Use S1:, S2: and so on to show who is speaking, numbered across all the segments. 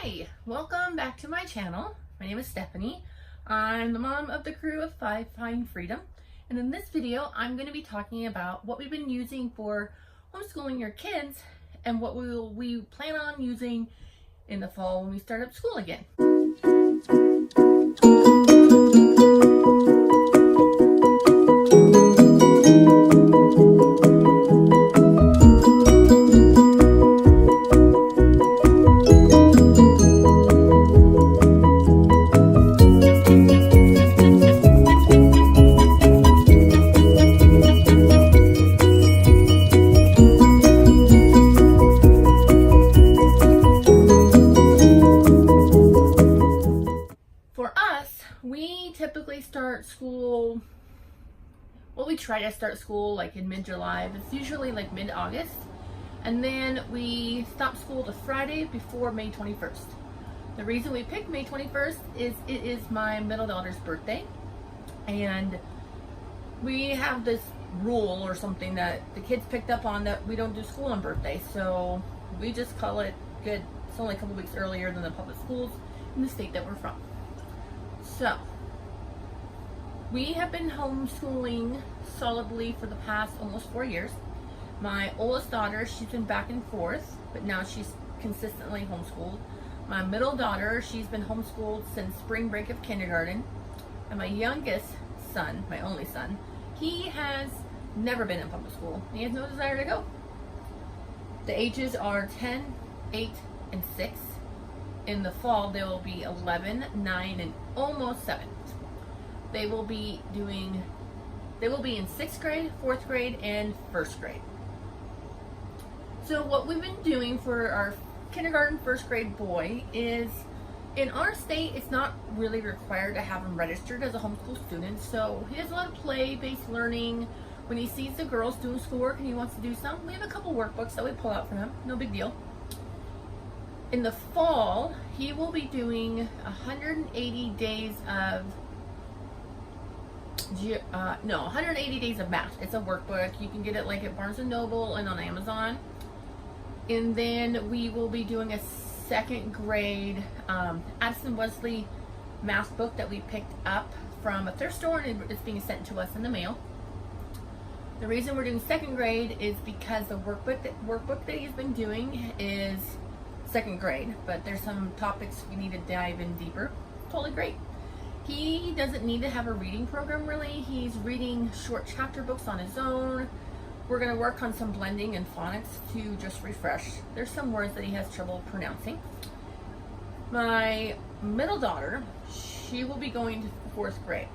S1: Hi, welcome back to my channel. My name is Stephanie. I'm the mom of the crew of 5 Find Freedom. And in this video, I'm going to be talking about what we've been using for homeschooling your kids and what we plan on using in the fall when we start up school again. We typically start school, we try to start school like in mid-July, but it's usually like mid-August. And then we stop school the Friday before May 21st. The reason we picked May 21st is it is my middle daughter's birthday. And we have this rule or something that the kids picked up on that we don't do school on birthday. So we just call it good. It's only a couple weeks earlier than the public schools in the state that we're from. So, we have been homeschooling solidly for the past almost 4 years. My oldest daughter, she's been back and forth, but now she's consistently homeschooled. My middle daughter, she's been homeschooled since spring break of kindergarten. And my youngest son, my only son, he has never been in public school. He has no desire to go. The ages are 10, 8, and 6. In the fall, they will be 11, 9, and almost 7. They will be in 6th grade, 4th grade, and 1st grade. So what we've been doing for our kindergarten, 1st grade boy is, in our state, it's not really required to have him registered as a homeschool student. So he does a lot of play-based learning. When he sees the girls doing schoolwork and he wants to do some, we have a couple workbooks that we pull out for him. No big deal. In the fall, he will be doing 180 days of 180 days of math. It's a workbook. You can get it like at Barnes & Noble and on Amazon. And then we will be doing a 2nd grade Addison Wesley math book that we picked up from a thrift store, and it's being sent to us in the mail. The reason we're doing 2nd grade is because the workbook that he's been doing is 2nd grade, but there's some topics we need to dive in deeper. Totally great. He doesn't need to have a reading program really. He's reading short chapter books on his own. We're going to work on some blending and phonics to just refresh. There's some words that he has trouble pronouncing. My middle daughter, she will be going to 4th grade.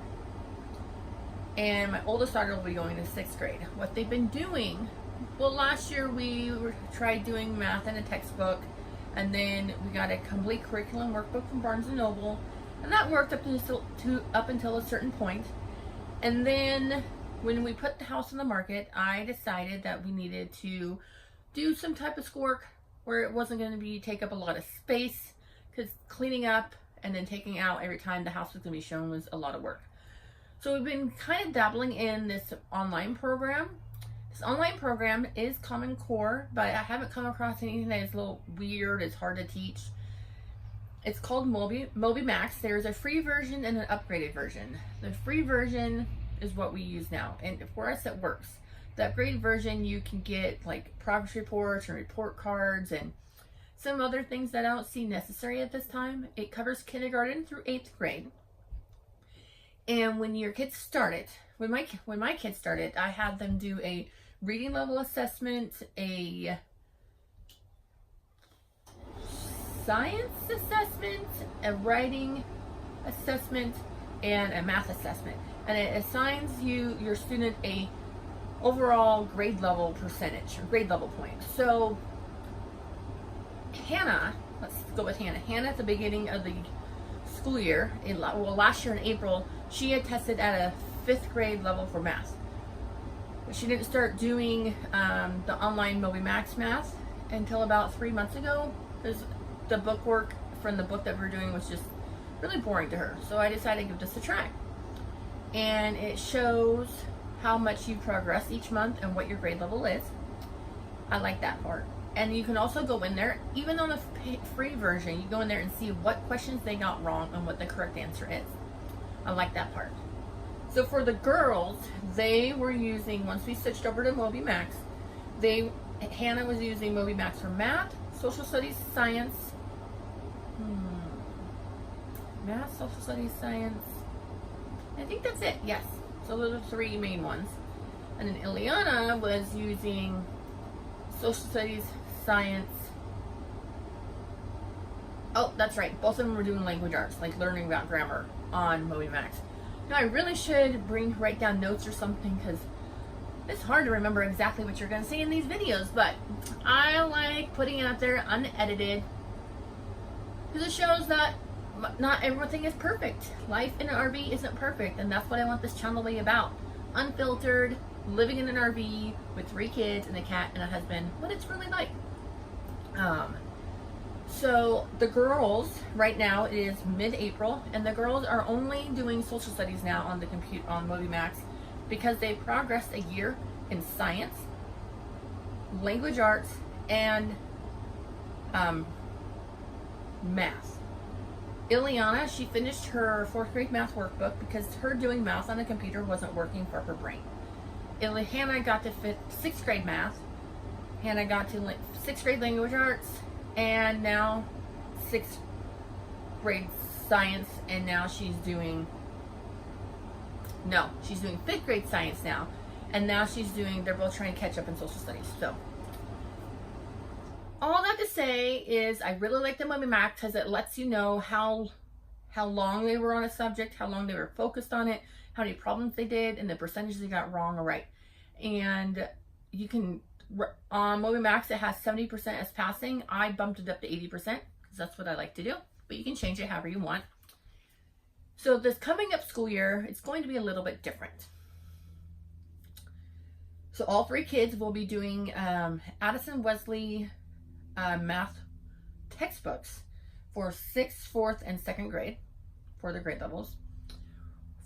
S1: And my oldest daughter will be going to 6th grade. What they've been doing, well, last year we tried doing math in a textbook. And then we got a complete curriculum workbook from Barnes & Noble, and that worked up until a certain point. And then when we put the house on the market, I decided that we needed to do some type of schoolwork where it wasn't going to take up a lot of space, because cleaning up and then taking out every time the house was going to be shown was a lot of work. So we've been kind of dabbling in this online program. This online program is Common Core, but I haven't come across anything that is a little weird, it's hard to teach. It's called Mobi Max. There's a free version and an upgraded version. The free version is what we use now, and for us it works. The upgraded version, you can get like progress reports and report cards and some other things that I don't see necessary at this time. It covers kindergarten through 8th grade. And when your kids started, when my kids started, I had them do a reading level assessment, a science assessment, a writing assessment, and a math assessment. And it assigns your student a overall grade level percentage, or grade level point. So Hannah, let's go with Hannah. Hannah at the beginning of the school year, last year in April, she had tested at a 5th grade level for math. She didn't start doing the online Mobi Max math until about 3 months ago, because the bookwork from the book that we were doing was just really boring to her. So I decided to give this a try. And it shows how much you progress each month and what your grade level is. I like that part. And you can also go in there, even on the free version, you go in there and see what questions they got wrong and what the correct answer is. I like that part. So for the girls, they were using, once we switched over to MobiMax, Hannah was using MobiMax for math, social studies, science, math, social studies, science. I think that's it, yes. So those are the three main ones. And then Ileana was using social studies, science. Oh, that's right. Both of them were doing language arts, like learning about grammar on MobiMax. Now, I really should write down notes or something, because it's hard to remember exactly what you're going to see in these videos, but I like putting it out there unedited, because it shows that not everything is perfect. Life in an RV isn't perfect, and that's what I want this channel to be about. Unfiltered, living in an RV with 3 kids and a cat and a husband, what it's really like. So the girls, right now it is mid-April, and the girls are only doing social studies now on the on MobiMax, because they progressed a year in science, language arts, and math. Ileana, she finished her 4th grade math workbook because her doing math on a computer wasn't working for her brain. Hannah got to 6th grade math. Hannah got to 6th grade language arts, and now 6th grade science, and now she's doing 5th grade science now, and now they're both trying to catch up in social studies. So all that to say is I really like the MobiMax because it lets you know how long they were on a subject, how long they were focused on it, how many problems they did, and the percentages they got wrong or right. And you can, on MobiMax, it has 70% as passing. I bumped it up to 80% because that's what I like to do, but you can change it however you want. So this coming up school year, it's going to be a little bit different. So all 3 kids will be doing Addison Wesley math textbooks for 6th, 4th, and 2nd grade for their grade levels.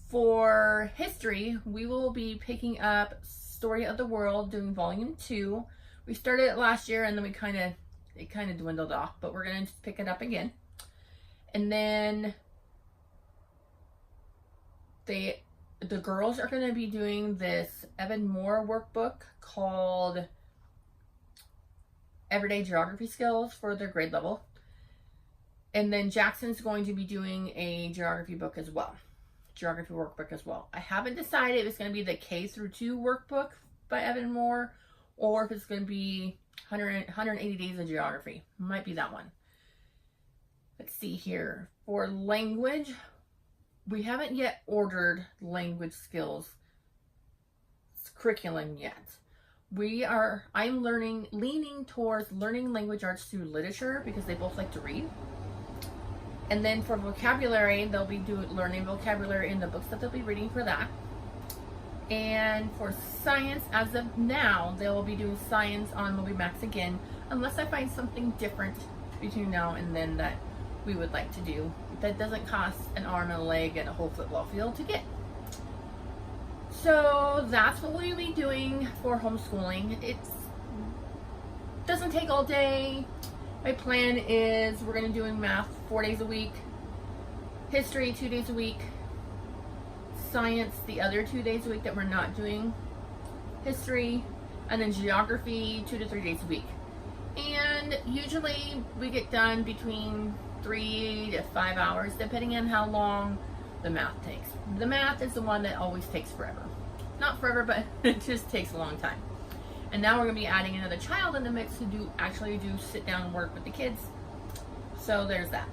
S1: For history, we will be picking up Story of the World, doing volume 2. We started it last year, and then it kind of dwindled off, but we're going to pick it up again. And then the girls are going to be doing this Evan Moore workbook called Everyday Geography Skills for their grade level. And then Jackson's going to be doing a geography workbook as well. I haven't decided if it's going to be the K through 2 workbook by Evan Moore, or if it's going to be 180 Days of Geography. Might be that one. Let's see here. For language, we haven't yet ordered language skills curriculum yet. I'm leaning towards learning language arts through literature because they both like to read. And then for vocabulary, they'll be learning vocabulary in the books that they'll be reading for that. And for science, as of now, they will be doing science on MobiMax again, unless I find something different between now and then that we would like to do that doesn't cost an arm and a leg and a whole football field to get. So that's what we'll be doing for homeschooling. It doesn't take all day. My plan is we're going to be doing math 4 days a week, history 2 days a week, science the other 2 days a week that we're not doing history, and then geography 2 to 3 days a week. And usually we get done between 3 to 5 hours, depending on how long the math takes. The math is the one that always takes forever. Not forever, but it just takes a long time. And now we're going to be adding another child in the mix to actually do sit down and work with the kids. So there's that.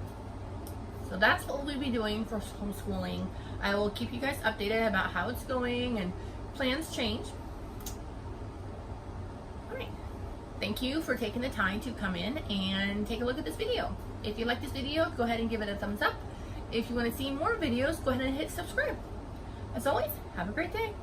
S1: So that's what we'll be doing for homeschooling. I will keep you guys updated about how it's going, and plans change. All right. Thank you for taking the time to come in and take a look at this video. If you like this video, go ahead and give it a thumbs up. If you want to see more videos, go ahead and hit subscribe. As always, have a great day.